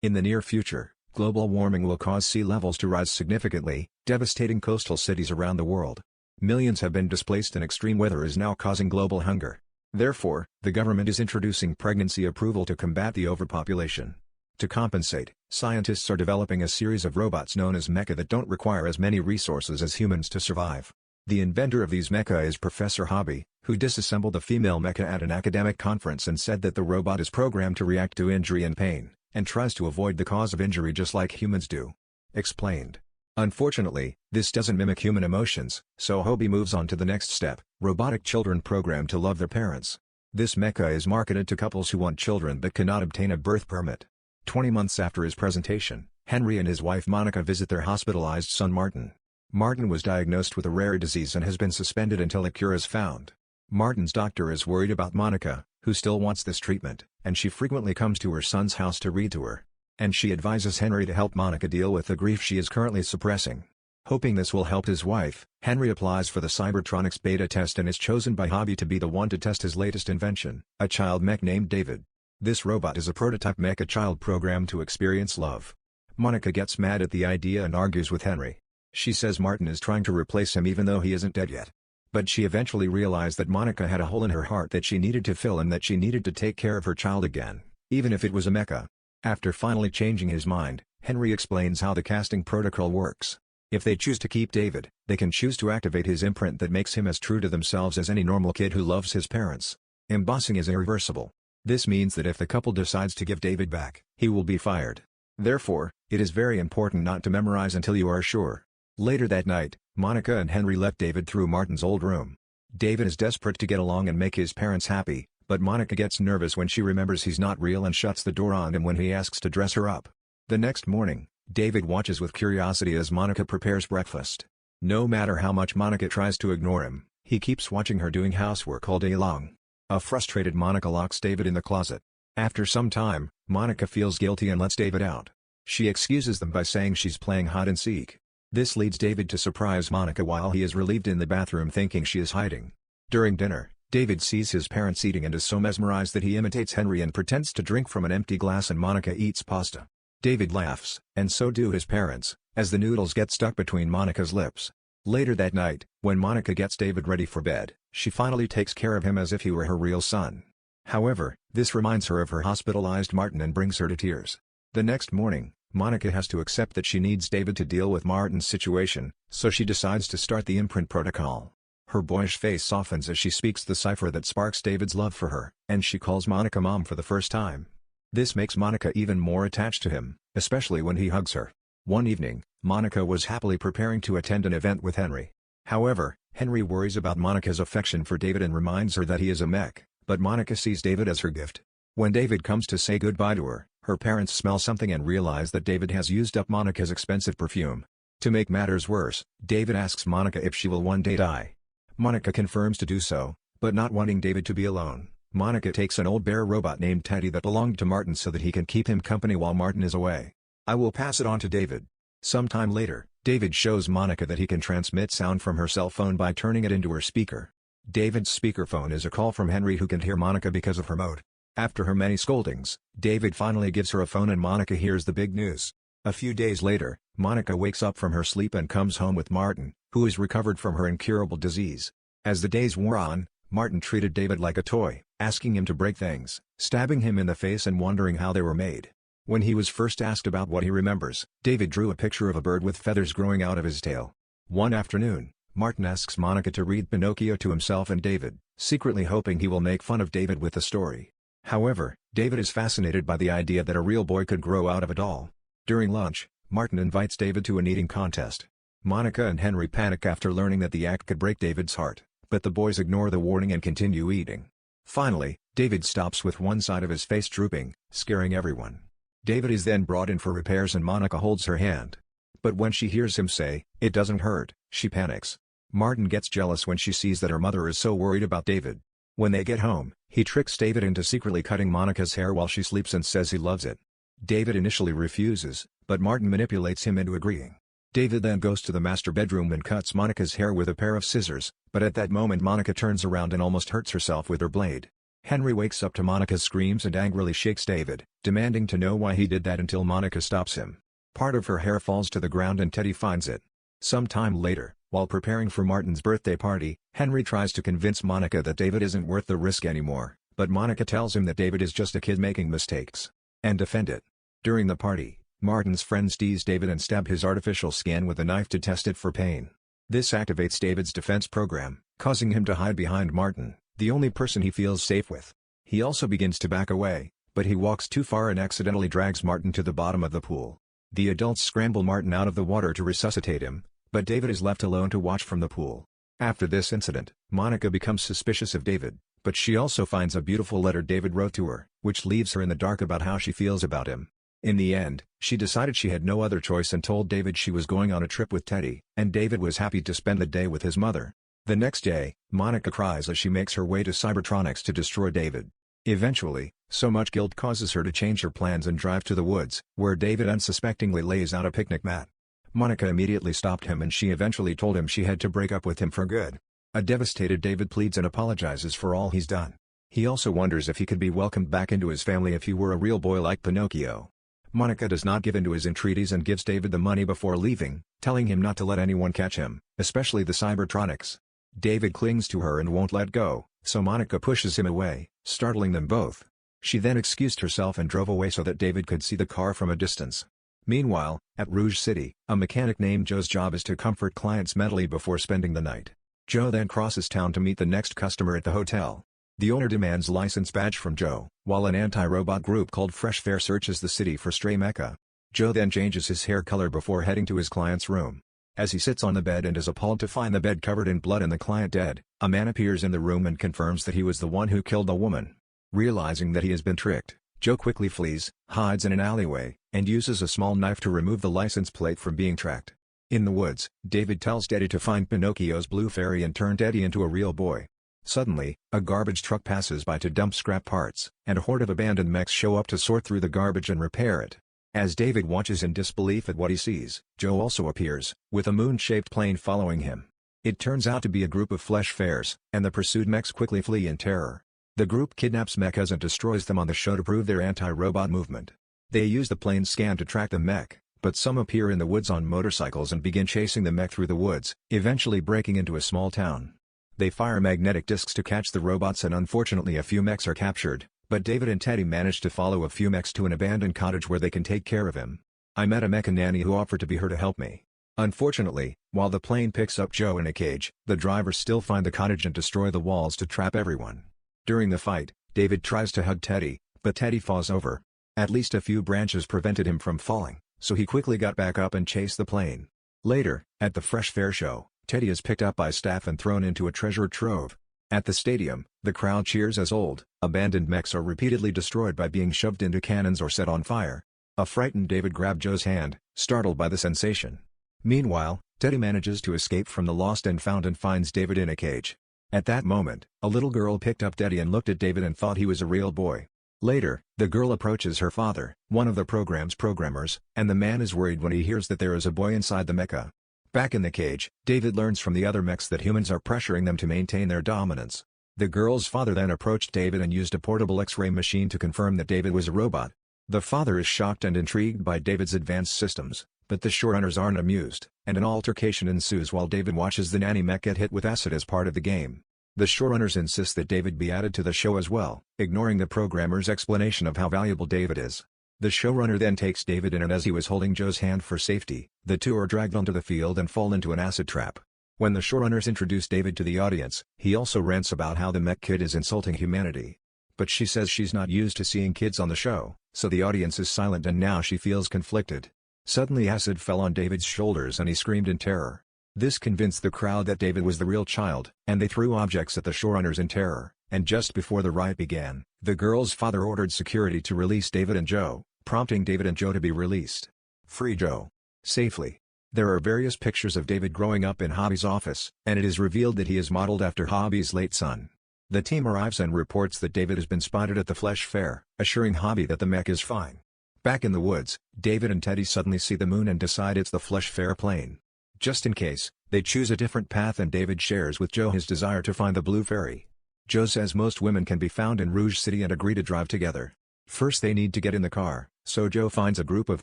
In the near future, global warming will cause sea levels to rise significantly, devastating coastal cities around the world. Millions have been displaced and extreme weather is now causing global hunger. Therefore, the government is introducing pregnancy approval to combat the overpopulation. To compensate, scientists are developing a series of robots known as mecha that don't require as many resources as humans to survive. The inventor of these mecha is Professor Hobby, who disassembled a female mecha at an academic conference and said that the robot is programmed to react to injury and pain, and tries to avoid the cause of injury just like humans do. Explained. Unfortunately, this doesn't mimic human emotions, so Hobby moves on to the next step, robotic children programmed to love their parents. This mecha is marketed to couples who want children but cannot obtain a birth permit. 20 months after his presentation, Henry and his wife Monica visit their hospitalized son Martin. Martin was diagnosed with a rare disease and has been suspended until a cure is found. Martin's doctor is worried about Monica, who still wants this treatment, and she frequently comes to her son's house to read to her. And she advises Henry to help Monica deal with the grief she is currently suppressing. Hoping this will help his wife, Henry applies for the Cybertronics beta test and is chosen by Hobby to be the one to test his latest invention, a child mech named David. This robot is a prototype mecha child programmed to experience love. Monica gets mad at the idea and argues with Henry. She says Martin is trying to replace him even though he isn't dead yet. But she eventually realized that Monica had a hole in her heart that she needed to fill and that she needed to take care of her child again, even if it was a mecha. After finally changing his mind, Henry explains how the casting protocol works. If they choose to keep David, they can choose to activate his imprint that makes him as true to themselves as any normal kid who loves his parents. Embossing is irreversible. This means that if the couple decides to give David back, he will be fired. Therefore, it is very important not to memorize until you are sure. Later that night, Monica and Henry let David through Martin's old room. David is desperate to get along and make his parents happy, but Monica gets nervous when she remembers he's not real and shuts the door on him when he asks to dress her up. The next morning, David watches with curiosity as Monica prepares breakfast. No matter how much Monica tries to ignore him, he keeps watching her doing housework all day long. A frustrated Monica locks David in the closet. After some time, Monica feels guilty and lets David out. She excuses them by saying she's playing hide-and-seek. This leads David to surprise Monica while he is relieved in the bathroom thinking she is hiding. During dinner, David sees his parents eating and is so mesmerized that he imitates Henry and pretends to drink from an empty glass and Monica eats pasta. David laughs, and so do his parents, as the noodles get stuck between Monica's lips. Later that night, when Monica gets David ready for bed, she finally takes care of him as if he were her real son. However, this reminds her of her hospitalized Martin and brings her to tears. The next morning, Monica has to accept that she needs David to deal with Martin's situation, so she decides to start the imprint protocol. Her boyish face softens as she speaks the cipher that sparks David's love for her, and she calls Monica Mom for the first time. This makes Monica even more attached to him, especially when he hugs her. One evening, Monica was happily preparing to attend an event with Henry. However, Henry worries about Monica's affection for David and reminds her that he is a mech, but Monica sees David as her gift. When David comes to say goodbye to her, her parents smell something and realize that David has used up Monica's expensive perfume. To make matters worse, David asks Monica if she will one day die. Monica confirms to do so, but not wanting David to be alone, Monica takes an old bear robot named Teddy that belonged to Martin so that he can keep him company while Martin is away. I will pass it on to David. Sometime later, David shows Monica that he can transmit sound from her cell phone by turning it into her speaker. David's speakerphone is a call from Henry who can hear Monica because of her mode. After her many scoldings, David finally gives her a phone and Monica hears the big news. A few days later, Monica wakes up from her sleep and comes home with Martin, who is recovered from her incurable disease. As the days wore on, Martin treated David like a toy, asking him to break things, stabbing him in the face and wondering how they were made. When he was first asked about what he remembers, David drew a picture of a bird with feathers growing out of his tail. One afternoon, Martin asks Monica to read Pinocchio to himself and David, secretly hoping he will make fun of David with the story. However, David is fascinated by the idea that a real boy could grow out of a doll. During lunch, Martin invites David to an eating contest. Monica and Henry panic after learning that the act could break David's heart, but the boys ignore the warning and continue eating. Finally, David stops with one side of his face drooping, scaring everyone. David is then brought in for repairs and Monica holds her hand. But when she hears him say, "It doesn't hurt," she panics. Martin gets jealous when she sees that her mother is so worried about David. When they get home, he tricks David into secretly cutting Monica's hair while she sleeps and says he loves it. David initially refuses, but Martin manipulates him into agreeing. David then goes to the master bedroom and cuts Monica's hair with a pair of scissors, but at that moment Monica turns around and almost hurts herself with her blade. Henry wakes up to Monica's screams and angrily shakes David, demanding to know why he did that until Monica stops him. Part of her hair falls to the ground and Teddy finds it. Some time later, while preparing for Martin's birthday party, Henry tries to convince Monica that David isn't worth the risk anymore, but Monica tells him that David is just a kid making mistakes, and defend it. During the party, Martin's friends tease David and stab his artificial skin with a knife to test it for pain. This activates David's defense program, causing him to hide behind Martin, the only person he feels safe with. He also begins to back away, but he walks too far and accidentally drags Martin to the bottom of the pool. The adults scramble Martin out of the water to resuscitate him, but David is left alone to watch from the pool. After this incident, Monica becomes suspicious of David, but she also finds a beautiful letter David wrote to her, which leaves her in the dark about how she feels about him. In the end, she decided she had no other choice and told David she was going on a trip with Teddy, and David was happy to spend the day with his mother. The next day, Monica cries as she makes her way to Cybertronics to destroy David. Eventually, so much guilt causes her to change her plans and drive to the woods, where David unsuspectingly lays out a picnic mat. Monica immediately stopped him and she eventually told him she had to break up with him for good. A devastated David pleads and apologizes for all he's done. He also wonders if he could be welcomed back into his family if he were a real boy like Pinocchio. Monica does not give in to his entreaties and gives David the money before leaving, telling him not to let anyone catch him, especially the Cybertronics. David clings to her and won't let go, so Monica pushes him away, startling them both. She then excused herself and drove away so that David could see the car from a distance. Meanwhile, at Rouge City, a mechanic named Joe's job is to comfort clients mentally before spending the night. Joe then crosses town to meet the next customer at the hotel. The owner demands license badge from Joe, while an anti-robot group called Fresh Fair searches the city for stray mecha. Joe then changes his hair color before heading to his client's room. As he sits on the bed and is appalled to find the bed covered in blood and the client dead, a man appears in the room and confirms that he was the one who killed the woman. Realizing that he has been tricked, Joe quickly flees, hides in an alleyway, and uses a small knife to remove the license plate from being tracked. In the woods, David tells Teddy to find Pinocchio's blue fairy and turn Teddy into a real boy. Suddenly, a garbage truck passes by to dump scrap parts, and a horde of abandoned mechs show up to sort through the garbage and repair it. As David watches in disbelief at what he sees, Joe also appears, with a moon-shaped plane following him. It turns out to be a group of flesh fares, and the pursued mechs quickly flee in terror. The group kidnaps mechas and destroys them on the show to prove their anti-robot movement. They use the plane scan to track the mech, but some appear in the woods on motorcycles and begin chasing the mech through the woods, eventually breaking into a small town. They fire magnetic discs to catch the robots and unfortunately a few mechs are captured, but David and Teddy manage to follow a few mechs to an abandoned cottage where they can take care of him. I met a mecha nanny who offered to be her to help me. Unfortunately, while the plane picks up Joe in a cage, the drivers still find the cottage and destroy the walls to trap everyone. During the fight, David tries to hug Teddy, but Teddy falls over. At least a few branches prevented him from falling, so he quickly got back up and chased the plane. Later, at the Fresh Fair show, Teddy is picked up by staff and thrown into a treasure trove. At the stadium, the crowd cheers as old, abandoned mechs are repeatedly destroyed by being shoved into cannons or set on fire. A frightened David grabbed Joe's hand, startled by the sensation. Meanwhile, Teddy manages to escape from the lost and found and finds David in a cage. At that moment, a little girl picked up Teddy and looked at David and thought he was a real boy. Later, the girl approaches her father, one of the program's programmers, and the man is worried when he hears that there is a boy inside the mecha. Back in the cage, David learns from the other mechs that humans are pressuring them to maintain their dominance. The girl's father then approached David and used a portable X-ray machine to confirm that David was a robot. The father is shocked and intrigued by David's advanced systems, but the showrunners aren't amused, and an altercation ensues while David watches the nanny mech get hit with acid as part of the game. The showrunners insist that David be added to the show as well, ignoring the programmer's explanation of how valuable David is. The showrunner then takes David in and as he was holding Joe's hand for safety, the two are dragged onto the field and fall into an acid trap. When the showrunners introduce David to the audience, he also rants about how the mech kid is insulting humanity. But she says she's not used to seeing kids on the show, so the audience is silent and now she feels conflicted. Suddenly acid fell on David's shoulders and he screamed in terror. This convinced the crowd that David was the real child, and they threw objects at the showrunners in terror, and just before the riot began, the girl's father ordered security to release David and Joe, prompting David and Joe to be released. Free Joe. Safely. There are various pictures of David growing up in Hobby's office, and it is revealed that he is modeled after Hobby's late son. The team arrives and reports that David has been spotted at the Flesh Fair, assuring Hobby that the mech is fine. Back in the woods, David and Teddy suddenly see the moon and decide it's the Flesh Fair plane. Just in case, they choose a different path and David shares with Joe his desire to find the blue fairy. Joe says most women can be found in Rouge City and agree to drive together. First they need to get in the car, so Joe finds a group of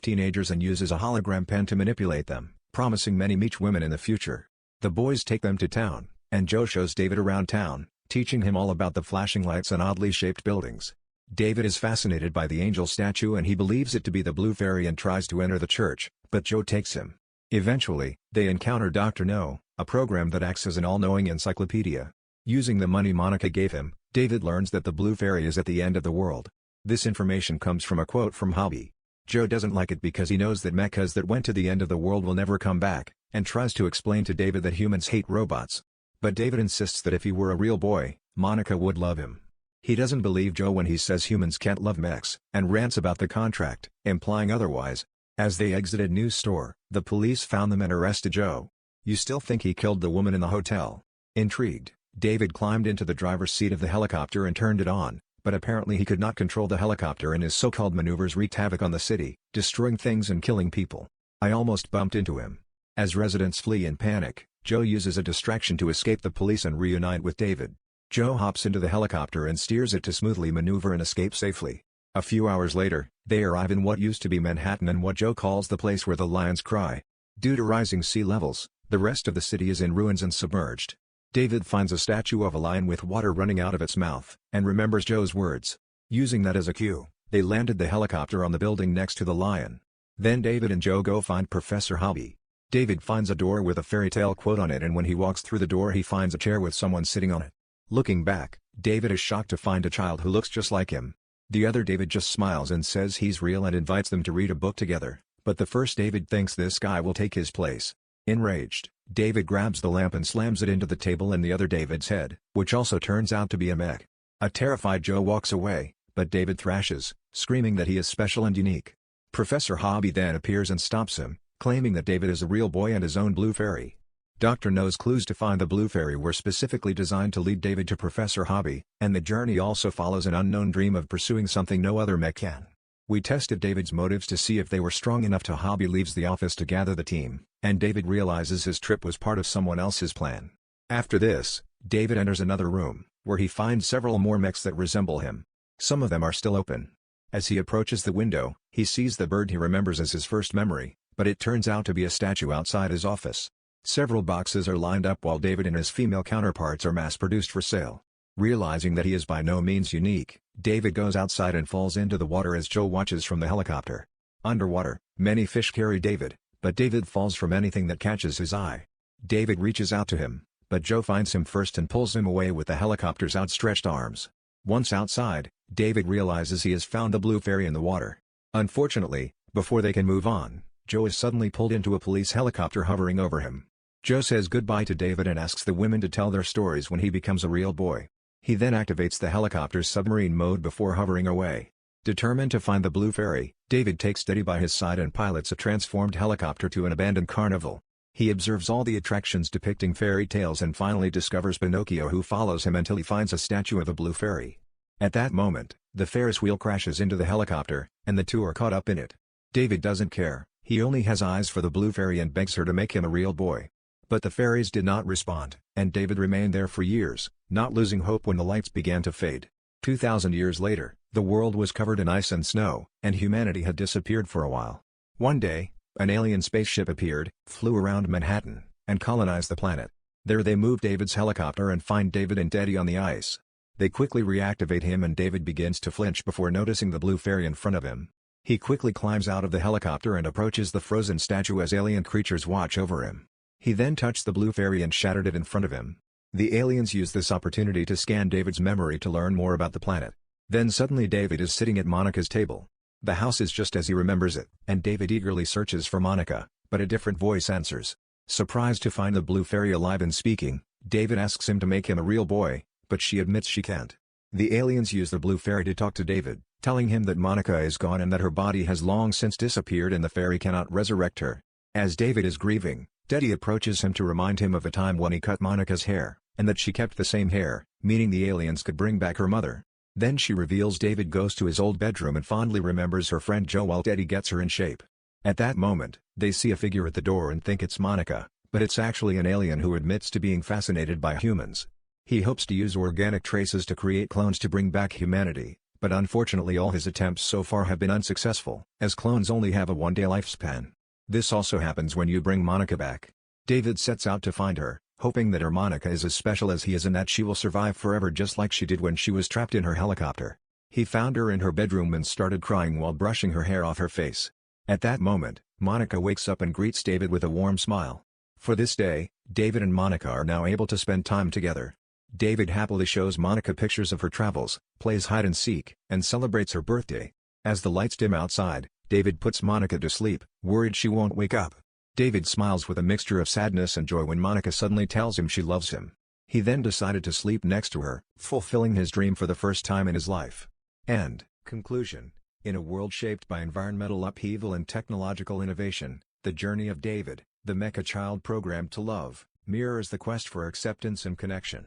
teenagers and uses a hologram pen to manipulate them, promising many meech women in the future. The boys take them to town, and Joe shows David around town, teaching him all about the flashing lights and oddly shaped buildings. David is fascinated by the angel statue and he believes it to be the Blue Fairy and tries to enter the church, but Joe takes him. Eventually, they encounter Dr. No, a program that acts as an all-knowing encyclopedia. Using the money Monica gave him, David learns that the Blue Fairy is at the end of the world. This information comes from a quote from Hobby. Joe doesn't like it because he knows that mechas that went to the end of the world will never come back, and tries to explain to David that humans hate robots. But David insists that if he were a real boy, Monica would love him. He doesn't believe Joe when he says humans can't love mechs, and rants about the contract, implying otherwise. As they exited news store, the police found them and arrested Joe. You still think he killed the woman in the hotel? Intrigued, David climbed into the driver's seat of the helicopter and turned it on, but apparently he could not control the helicopter and his so-called maneuvers wreaked havoc on the city, destroying things and killing people. I almost bumped into him. As residents flee in panic, Joe uses a distraction to escape the police and reunite with David. Joe hops into the helicopter and steers it to smoothly maneuver and escape safely. A few hours later, they arrive in what used to be Manhattan and what Joe calls the place where the lions cry. Due to rising sea levels, the rest of the city is in ruins and submerged. David finds a statue of a lion with water running out of its mouth, and remembers Joe's words. Using that as a cue, they landed the helicopter on the building next to the lion. Then David and Joe go find Professor Hobby. David finds a door with a fairy tale quote on it and when he walks through the door he finds a chair with someone sitting on it. Looking back, David is shocked to find a child who looks just like him. The other David just smiles and says he's real and invites them to read a book together, but the first David thinks this guy will take his place. Enraged, David grabs the lamp and slams it into the table and the other David's head, which also turns out to be a mech. A terrified Joe walks away, but David thrashes, screaming that he is special and unique. Professor Hobby then appears and stops him, claiming that David is a real boy and his own Blue Fairy. Dr. No's clues to find the Blue Fairy were specifically designed to lead David to Professor Hobby, and the journey also follows an unknown dream of pursuing something no other mech can. We tested David's motives to see if they were strong enough to Hobby leaves the office to gather the team, and David realizes his trip was part of someone else's plan. After this, David enters another room, where he finds several more mechs that resemble him. Some of them are still open. As he approaches the window, he sees the bird he remembers as his first memory, but it turns out to be a statue outside his office. Several boxes are lined up while David and his female counterparts are mass-produced for sale. Realizing that he is by no means unique, David goes outside and falls into the water as Joe watches from the helicopter. Underwater, many fish carry David, but David falls from anything that catches his eye. David reaches out to him, but Joe finds him first and pulls him away with the helicopter's outstretched arms. Once outside, David realizes he has found the Blue Fairy in the water. Unfortunately, before they can move on, Joe is suddenly pulled into a police helicopter hovering over him. Joe says goodbye to David and asks the women to tell their stories when he becomes a real boy. He then activates the helicopter's submarine mode before hovering away. Determined to find the Blue Fairy, David takes Teddy by his side and pilots a transformed helicopter to an abandoned carnival. He observes all the attractions depicting fairy tales and finally discovers Pinocchio who follows him until he finds a statue of the Blue Fairy. At that moment, the Ferris wheel crashes into the helicopter, and the two are caught up in it. David doesn't care, he only has eyes for the Blue Fairy and begs her to make him a real boy. But the fairies did not respond, and David remained there for years, not losing hope when the lights began to fade. 2,000 years later, the world was covered in ice and snow, and humanity had disappeared for a while. One day, an alien spaceship appeared, flew around Manhattan, and colonized the planet. There they move David's helicopter and find David and Teddy on the ice. They quickly reactivate him and David begins to flinch before noticing the Blue Fairy in front of him. He quickly climbs out of the helicopter and approaches the frozen statue as alien creatures watch over him. He then touched the Blue Fairy and shattered it in front of him. The aliens use this opportunity to scan David's memory to learn more about the planet. Then suddenly David is sitting at Monica's table. The house is just as he remembers it, and David eagerly searches for Monica, but a different voice answers. Surprised to find the Blue Fairy alive and speaking, David asks him to make him a real boy, but she admits she can't. The aliens use the Blue Fairy to talk to David, telling him that Monica is gone and that her body has long since disappeared and the fairy cannot resurrect her. As David is grieving, Teddy approaches him to remind him of a time when he cut Monica's hair, and that she kept the same hair, meaning the aliens could bring back her mother. Then she reveals David goes to his old bedroom and fondly remembers her friend Joe while Teddy gets her in shape. At that moment, they see a figure at the door and think it's Monica, but it's actually an alien who admits to being fascinated by humans. He hopes to use organic traces to create clones to bring back humanity, but unfortunately all his attempts so far have been unsuccessful, as clones only have a one-day lifespan. This also happens when you bring Monica back. David sets out to find her, hoping that her Monica is as special as he is and that she will survive forever just like she did when she was trapped in her helicopter. He found her in her bedroom and started crying while brushing her hair off her face. At that moment, Monica wakes up and greets David with a warm smile. For this day, David and Monica are now able to spend time together. David happily shows Monica pictures of her travels, plays hide-and-seek, and celebrates her birthday. As the lights dim outside, David puts Monica to sleep, worried she won't wake up. David smiles with a mixture of sadness and joy when Monica suddenly tells him she loves him. He then decided to sleep next to her, fulfilling his dream for the first time in his life. End. Conclusion. In a world shaped by environmental upheaval and technological innovation, the journey of David, the mecha child programmed to love, mirrors the quest for acceptance and connection.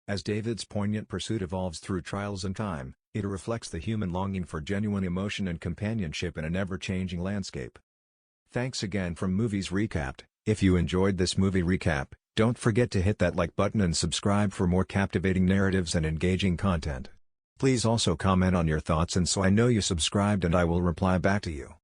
As David's poignant pursuit evolves through trials and time, it reflects the human longing for genuine emotion and companionship in an ever-changing landscape. Thanks again from Movies Recapped. If you enjoyed this movie recap, don't forget to hit that like button and subscribe for more captivating narratives and engaging content. Please also comment on your thoughts and so I know you subscribed and I will reply back to you.